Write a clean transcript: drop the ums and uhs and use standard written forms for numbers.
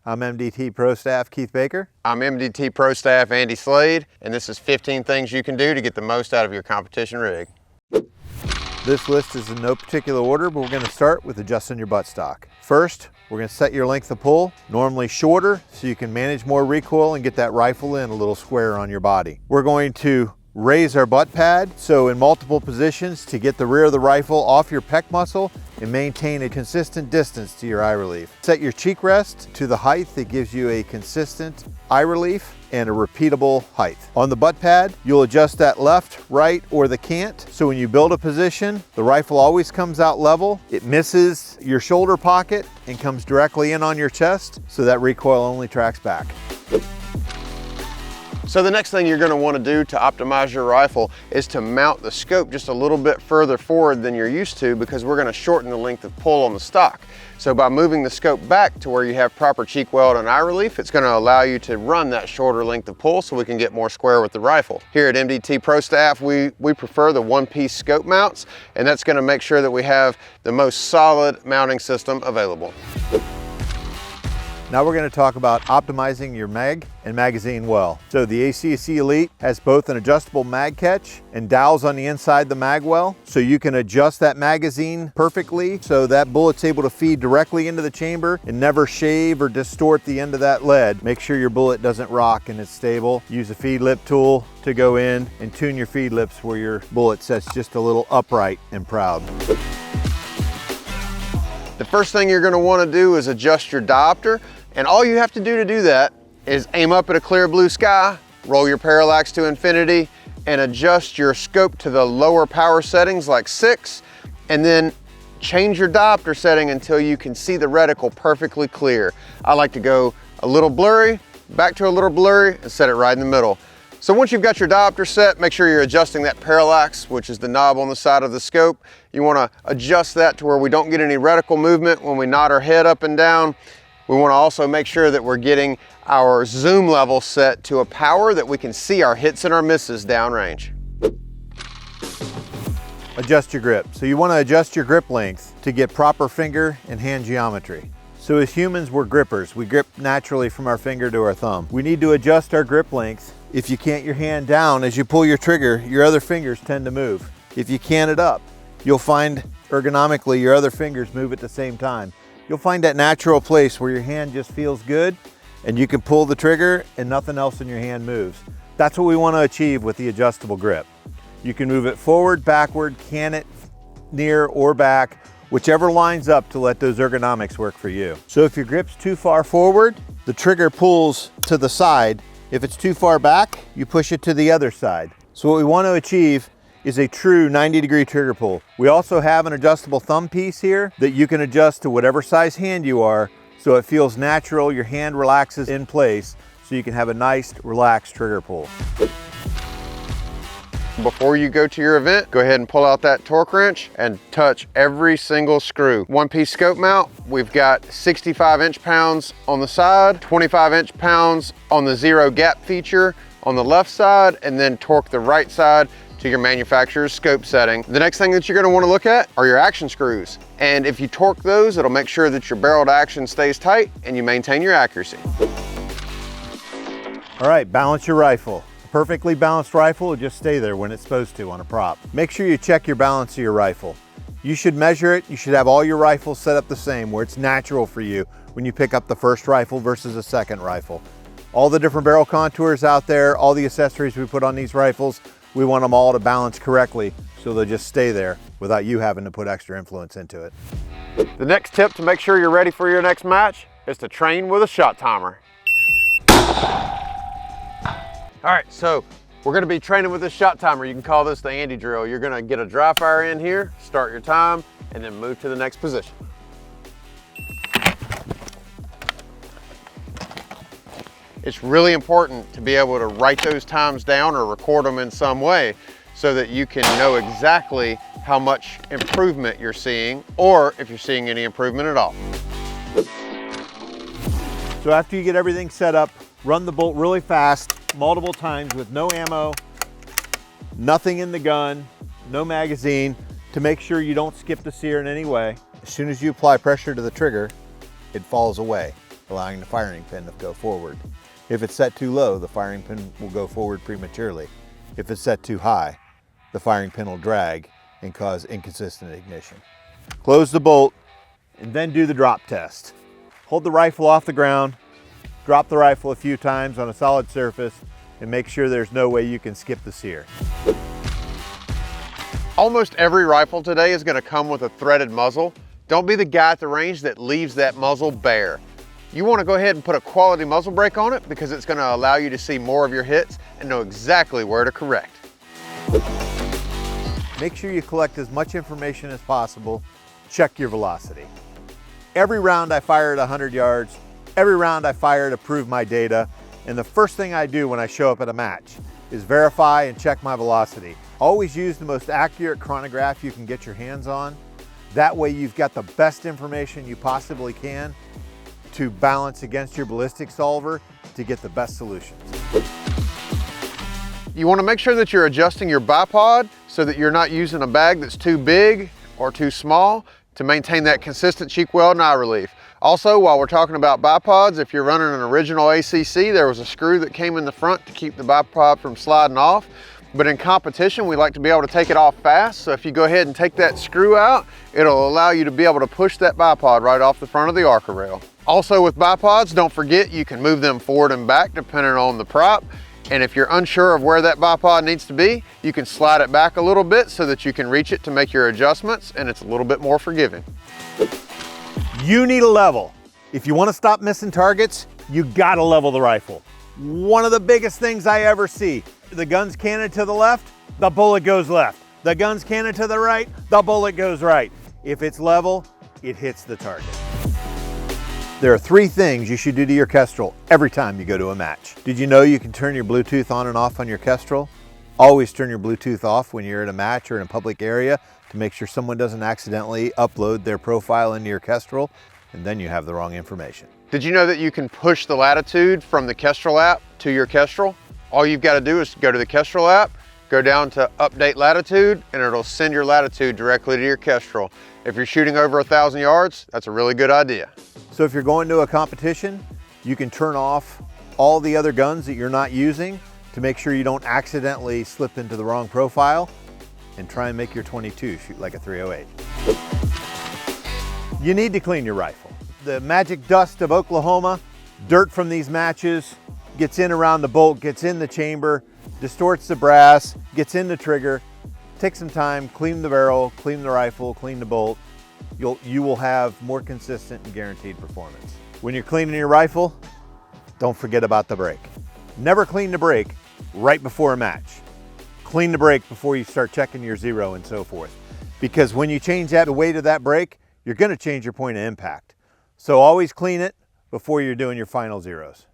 I'm MDT Pro Staff Keith Baker. I'm MDT Pro Staff Andy Slade, and this is 15 things you can do to get the most out of your competition rig. This list is in no particular order, but we're going to start with adjusting your buttstock. First, we're going to set your length of pull, normally shorter, so you can manage more recoil and get that rifle in a little square on your body. We're going to raise our butt pad, so in multiple positions to get the rear of the rifle off your pec muscle and maintain a consistent distance to your eye relief. Set your cheek rest to the height that gives you a consistent eye relief and a repeatable height. On the butt pad, you'll adjust that left, right, or the cant. So when you build a position, the rifle always comes out level. It misses your shoulder pocket and comes directly in on your chest, so that recoil only tracks back. So the next thing you're going to want to do to optimize your rifle is to mount the scope just a little bit further forward than you're used to, because we're going to shorten the length of pull on the stock. So by moving the scope back to where you have proper cheek weld and eye relief, it's going to allow you to run that shorter length of pull so we can get more square with the rifle. Here at MDT Pro Staff, we prefer the one-piece scope mounts, and that's going to make sure that we have the most solid mounting system available. Now we're going to talk about optimizing your mag and magazine well. So the ACC Elite has both an adjustable mag catch and dowels on the inside the mag well, so you can adjust that magazine perfectly so that bullet's able to feed directly into the chamber and never shave or distort the end of that lead. Make sure your bullet doesn't rock and it's stable. Use a feed lip tool to go in and tune your feed lips where your bullet sits just a little upright and proud. The first thing you're going to want to do is adjust your diopter. And all you have to do that is aim up at a clear blue sky, roll your parallax to infinity, and adjust your scope to the lower power settings like 6, and then change your diopter setting until you can see the reticle perfectly clear. I like to go a little blurry, back to a little blurry, and set it right in the middle. So once you've got your diopter set, make sure you're adjusting that parallax, which is the knob on the side of the scope. You want to adjust that to where we don't get any reticle movement when we nod our head up and down. We want to also make sure that we're getting our zoom level set to a power that we can see our hits and our misses downrange. Adjust your grip. So you want to adjust your grip length to get proper finger and hand geometry. So as humans, we're grippers. We grip naturally from our finger to our thumb. We need to adjust our grip length. If you cant your hand down as you pull your trigger, your other fingers tend to move. If you cant it up, you'll find ergonomically your other fingers move at the same time. You'll find that natural place where your hand just feels good and you can pull the trigger and nothing else in your hand moves. That's what we want to achieve with the adjustable grip. You can move it forward, backward, cant it near or back, whichever lines up to let those ergonomics work for you. So if your grip's too far forward, the trigger pulls to the side. If it's too far back, you push it to the other side. So what we want to achieve is a true 90-degree trigger pull. We also have an adjustable thumb piece here that you can adjust to whatever size hand you are, so it feels natural, your hand relaxes in place, so you can have a nice, relaxed trigger pull. Before you go to your event, go ahead and pull out that torque wrench and touch every single screw. One-piece scope mount, we've got 65 inch-pounds on the side, 25 inch-pounds on the zero gap feature on the left side, and then torque the right side to your manufacturer's scope setting. The next thing that you're going to want to look at are your action screws. And if you torque those, it'll make sure that your barrel to action stays tight and you maintain your accuracy. All right, balance your rifle. A perfectly balanced rifle will just stay there when it's supposed to on a prop. Make sure you check your balance of your rifle. You should measure it. You should have all your rifles set up the same, where it's natural for you when you pick up the first rifle versus a second rifle. All the different barrel contours out there, all the accessories we put on these rifles, we want them all to balance correctly so they'll just stay there without you having to put extra influence into it. The next tip to make sure you're ready for your next match is to train with a shot timer. All right, so we're gonna be training with this shot timer. You can call this the Andy drill. You're gonna get a dry fire in here, start your time, and then move to the next position. It's really important to be able to write those times down or record them in some way so that you can know exactly how much improvement you're seeing, or if you're seeing any improvement at all. So after you get everything set up, run the bolt really fast, multiple times with no ammo, nothing in the gun, no magazine, to make sure you don't skip the SEAR in any way. As soon as you apply pressure to the trigger, it falls away. allowing the firing pin to go forward. If it's set too low, the firing pin will go forward prematurely. If it's set too high, the firing pin will drag and cause inconsistent ignition. Close the bolt and then do the drop test. Hold the rifle off the ground, drop the rifle a few times on a solid surface, and make sure there's no way you can skip the SEAR. Almost every rifle today is going to come with a threaded muzzle. Don't be the guy at the range that leaves that muzzle bare. You want to go ahead and put a quality muzzle brake on it because it's going to allow you to see more of your hits and know exactly where to correct. Make sure you collect as much information as possible. Check your velocity. Every round I fire at 100 yards, every round I fire to prove my data, and the first thing I do when I show up at a match is verify and check my velocity. Always use the most accurate chronograph you can get your hands on. That way you've got the best information you possibly can to balance against your ballistic solver to get the best solutions. You want to make sure that you're adjusting your bipod so that you're not using a bag that's too big or too small to maintain that consistent cheek weld and eye relief. Also, while we're talking about bipods, if you're running an original ACC, there was a screw that came in the front to keep the bipod from sliding off. But in competition, we like to be able to take it off fast. So if you go ahead and take that screw out, it'll allow you to be able to push that bipod right off the front of the ARCA rail. Also with bipods, don't forget you can move them forward and back depending on the prop. And if you're unsure of where that bipod needs to be, you can slide it back a little bit so that you can reach it to make your adjustments, and it's a little bit more forgiving. You need a level. If you want to stop missing targets, you gotta level the rifle. One of the biggest things I ever see, the gun's canted to the left, the bullet goes left. The gun's canted to the right, the bullet goes right. If it's level, it hits the target. There are 3 things you should do to your Kestrel every time you go to a match. Did you know you can turn your Bluetooth on and off on your Kestrel? Always turn your Bluetooth off when you're at a match or in a public area to make sure someone doesn't accidentally upload their profile into your Kestrel, and then you have the wrong information. Did you know that you can push the latitude from the Kestrel app to your Kestrel? All you've got to do is go to the Kestrel app, go down to update latitude, and it'll send your latitude directly to your Kestrel. If you're shooting over 1,000 yards, that's a really good idea. So if you're going to a competition, you can turn off all the other guns that you're not using to make sure you don't accidentally slip into the wrong profile and try and make your 22 shoot like a 308. You need to clean your rifle. The magic dust of Oklahoma, dirt from these matches, gets in around the bolt, gets in the chamber, distorts the brass, gets in the trigger. Take some time, clean the barrel, clean the rifle, clean the bolt. You will have more consistent and guaranteed performance. When you're cleaning your rifle, don't forget about the brake. Never clean the brake right before a match. Clean the brake before you start checking your zero and so forth. Because when you change the weight of that brake, you're going to change your point of impact. So always clean it before you're doing your final zeros.